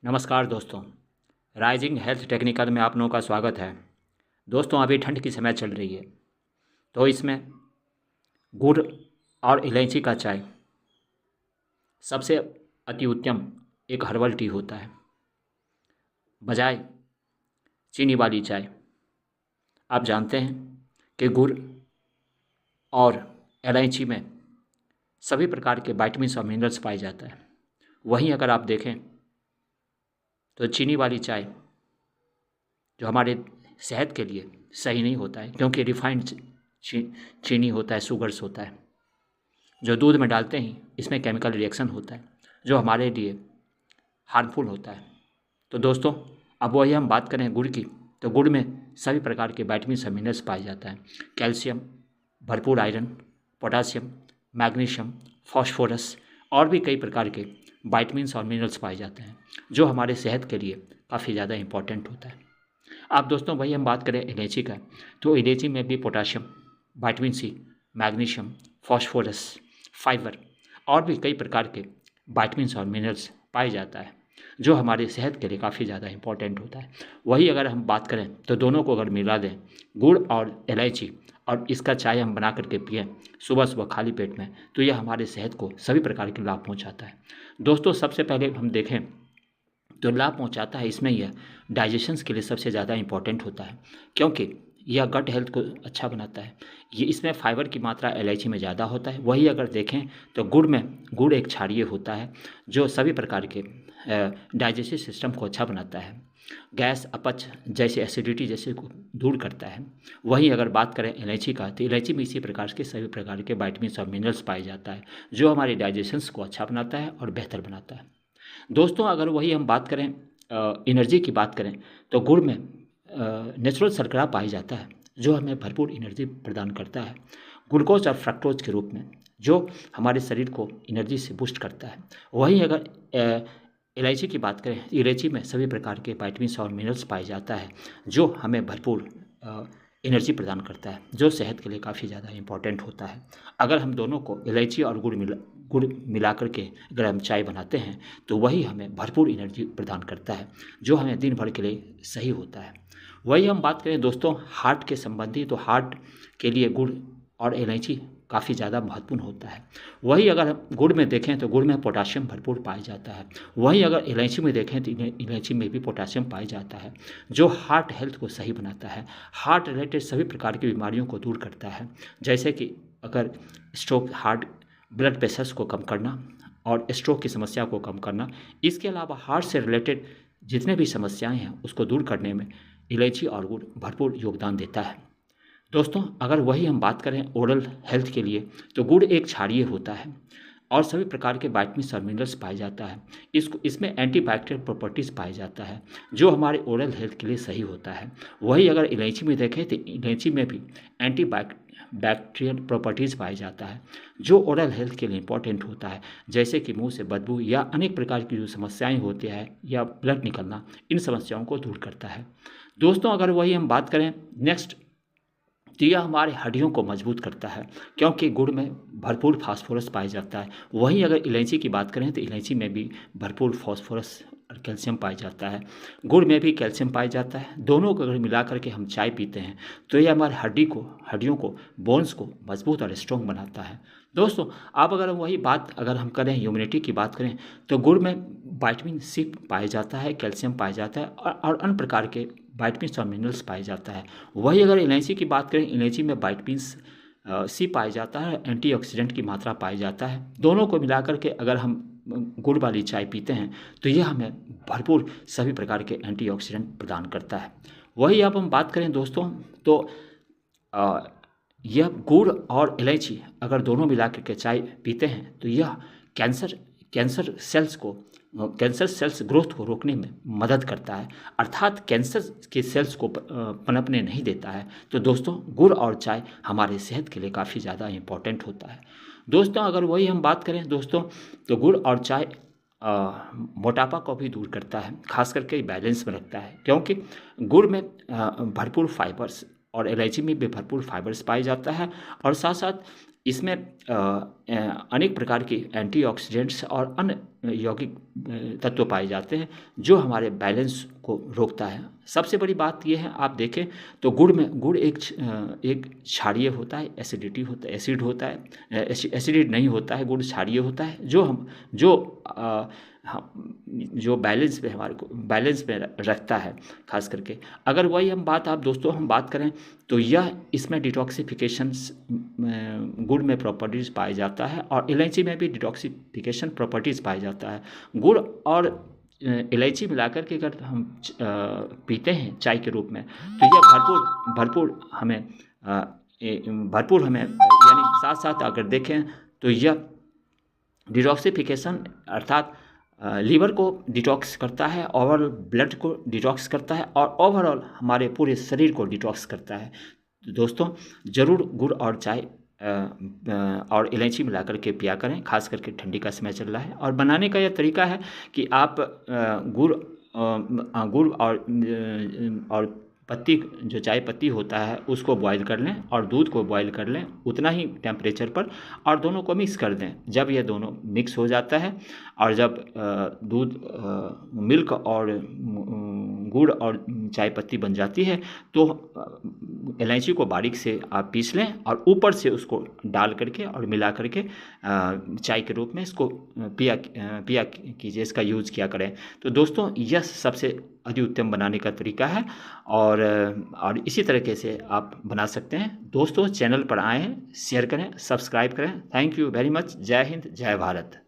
नमस्कार दोस्तों। Rising health technical में आप लोगों का स्वागत है। दोस्तों, अभी ठंड की समय चल रही है, तो इसमें गुड़ और इलायची का चाय सबसे अति उत्तम एक हर्बल टी होता है, बजाय चीनी वाली चाय। आप जानते हैं कि गुड़ और इलायची में सभी प्रकार के विटामिन्स और मिनरल्स पाए जाता है। वहीं अगर आप देखें तो चीनी वाली चाय जो हमारे सेहत के लिए सही नहीं होता है, क्योंकि रिफाइंड चीनी होता है, शुगर्स होता है, जो दूध में डालते ही इसमें केमिकल रिएक्शन होता है जो हमारे लिए हार्मफुल होता है। तो दोस्तों, अब वही हम बात करें गुड़ की, तो गुड़ में सभी प्रकार के विटामिन और मिनरल्स पाए जाता है। कैल्शियम, भरपूर आयरन, पोटासियम, मैग्नीशियम, फास्फोरस और भी कई प्रकार के विटामिन्स और मिनरल्स पाए जाते हैं जो हमारे सेहत के लिए काफ़ी ज़्यादा इम्पॉर्टेंट होता है। अब दोस्तों, वही हम बात करें इलायची का, तो इलायची में भी potassium, vitamin C, magnesium, phosphorus, fibre और भी कई प्रकार के विटामिन्स और मिनरल्स पाए जाता है जो हमारे सेहत के लिए काफ़ी ज़्यादा इम्पॉर्टेंट होता है। वही अगर हम बात करें तो दोनों को अगर मिला दें, गुड़ और इलायची, और इसका चाय हम बना करके पिएं सुबह सुबह खाली पेट में, तो यह हमारे सेहत को सभी प्रकार के लाभ पहुंचाता है। दोस्तों, सबसे पहले हम देखें तो लाभ पहुंचाता है इसमें यह डाइजेशंस के लिए सबसे ज़्यादा इम्पॉर्टेंट होता है, क्योंकि यह गट हेल्थ को अच्छा बनाता है। ये इसमें फाइबर की मात्रा इलायची में ज़्यादा होता है। वही अगर देखें तो गुड़ एक क्षारीय होता है जो सभी प्रकार के डाइजेस्टिव सिस्टम को अच्छा बनाता है, गैस, अपच जैसे एसिडिटी जैसे को दूर करता है। वहीं अगर बात करें इलायची का, तो इलायची में इसी प्रकार के सभी प्रकार के विटामिन और मिनरल्स पाए जाता है जो हमारे डाइजेशंस को अच्छा बनाता है और बेहतर बनाता है। दोस्तों, अगर वही हम बात करें एनर्जी की बात करें, तो गुड़ में नेचुरल शर्करा पाया जाता है जो हमें भरपूर एनर्जी प्रदान करता है, ग्लूकोज और फ्रक्टोज के रूप में, जो हमारे शरीर को एनर्जी से बूस्ट करता है। वहीं अगर इलायची की बात करें, इलायची में सभी प्रकार के विटामिन्स और मिनरल्स पाए जाता है जो हमें भरपूर एनर्जी प्रदान करता है, जो सेहत के लिए काफ़ी ज़्यादा इम्पॉर्टेंट होता है। अगर हम दोनों को इलायची और गुड़ मिला करके अगर हम चाय बनाते हैं तो वही हमें भरपूर एनर्जी प्रदान करता है जो हमें दिन भर के लिए सही होता है। वही हम बात करें दोस्तों हार्ट के संबंधी, तो हार्ट के लिए गुड़ और इलायची काफ़ी ज़्यादा महत्वपूर्ण होता है। वही अगर हम गुड़ में देखें तो गुड़ में पोटाशियम भरपूर पाया जाता है। वहीं अगर इलायची में देखें तो इलायची में भी पोटाशियम पाया जाता है जो हार्ट हेल्थ को सही बनाता है, हार्ट रिलेटेड सभी प्रकार की बीमारियों को दूर करता है, जैसे कि अगर स्ट्रोक, हार्ट, ब्लड प्रेशर्स को कम करना और स्ट्रोक की समस्या को कम करना। इसके अलावा हार्ट से रिलेटेड जितने भी समस्याएं हैं उसको दूर करने में इलायची और गुड़ भरपूर योगदान देता है। दोस्तों, अगर वही हम बात करें ओरल हेल्थ के लिए, तो गुड़ एक क्षारीय होता है और सभी प्रकार के विटामिन्स और मिनरल्स पाए जाता है। इसमें एंटीबैक्टीरियल प्रॉपर्टीज़ पाया जाता है जो हमारे ओरल हेल्थ के लिए सही होता है। वही अगर इलायची में देखें तो इलायची में भी बैक्टीरियल प्रॉपर्टीज़ पाया जाता है जो ओरल हेल्थ के लिए इंपॉर्टेंट होता है, जैसे कि मुंह से बदबू या अनेक प्रकार की जो समस्याएं होती है या ब्लड निकलना, इन समस्याओं को दूर करता है। दोस्तों, अगर वही हम बात करें नेक्स्ट, तो यह हमारे हड्डियों को मजबूत करता है क्योंकि गुड़ में भरपूर फास्फोरस पाया जाता है। वहीं अगर इलायची की बात करें तो इलायची में भी भरपूर फास्फोरस और कैल्शियम पाया जाता है, गुड़ में भी कैल्शियम पाया जाता है। दोनों को अगर मिला करके हम चाय पीते हैं तो यह हमारे हड्डियों को, बोन्स को मजबूत और स्ट्रॉन्ग बनाता है। दोस्तों, आप अगर वही बात अगर हम करें इम्यूनिटी की बात करें, तो गुड़ में विटामिन सी पाया जाता है, कैल्शियम पाया जाता है और अन्य प्रकार के विटामिन्स और मिनरल्स पाया जाता है। वही अगर इलायची की बात करें, इलायची में विटामिन्स सी पाया जाता है, एंटीऑक्सीडेंट की मात्रा पाई जाता है। दोनों को मिलाकर के अगर हम गुड़ वाली चाय पीते हैं तो यह हमें भरपूर सभी प्रकार के एंटीऑक्सीडेंट प्रदान करता है। वही अब हम बात करें दोस्तों, तो यह गुड़ और इलायची अगर दोनों मिला करके चाय पीते हैं तो यह कैंसर सेल्स ग्रोथ को रोकने में मदद करता है, अर्थात कैंसर के सेल्स को पनपने नहीं देता है। तो दोस्तों, गुड़ और चाय हमारे सेहत के लिए काफ़ी ज़्यादा इम्पॉर्टेंट होता है। दोस्तों, अगर वही हम बात करें दोस्तों, तो गुड़ और चाय मोटापा को भी दूर करता है, खास करके बैलेंस में रखता है, क्योंकि गुड़ में भरपूर फाइबर्स और इलायची में भी भरपूर फाइबर्स पाया जाता है और साथ साथ इसमें अनेक प्रकार के एंटीऑक्सीडेंट्स और अन्य यौगिक तत्व पाए जाते हैं जो हमारे बैलेंस को रोकता है। सबसे बड़ी बात यह है, आप देखें तो गुड़ एक क्षारीय होता है, एसिड होता है, एसिडिड नहीं होता है, गुड़ क्षारीय होता है जो बैलेंस पे हमारे को बैलेंस में रखता है। खास करके अगर वही हम बात करें तो यह इसमें डिटॉक्सिफिकेशंस गुड़ में प्रॉपर्टीज़ पाया जाता है और इलायची में भी डिटॉक्सिफिकेशन प्रॉपर्टीज़ पाया जाता है। गुड़ और इलायची मिलाकर के अगर हम पीते हैं चाय के रूप में तो यह भरपूर हमें यानी साथ साथ अगर देखें तो यह डिटॉक्सिफिकेशन अर्थात लीवर को डिटॉक्स करता है, ओवरऑल ब्लड को डिटॉक्स करता है और ओवरऑल हमारे पूरे शरीर को डिटॉक्स करता है। तो दोस्तों ज़रूर गुड़ और चाय और इलायची मिलाकर के पिया करें, खास करके ठंडी का समय चल रहा है। और बनाने का यह तरीका है कि आप गुड़ और पत्ती जो चाय पत्ती होता है उसको बॉईल कर लें और दूध को बॉईल कर लें उतना ही टेम्परेचर पर और दोनों को मिक्स कर दें। जब यह दोनों मिक्स हो जाता है और जब दूध मिल्क और गुड़ और चाय पत्ती बन जाती है तो इलायची को बारीक से आप पीस लें और ऊपर से उसको डाल करके और मिला करके चाय के रूप में इसको पिया कीजिए, इसका यूज़ किया करें। तो दोस्तों यह सबसे अति उत्तम बनाने का तरीका है और इसी तरीके से आप बना सकते हैं। दोस्तों चैनल पर आएँ, शेयर करें, सब्सक्राइब करें। Thank you very much. जय हिंद, जय भारत।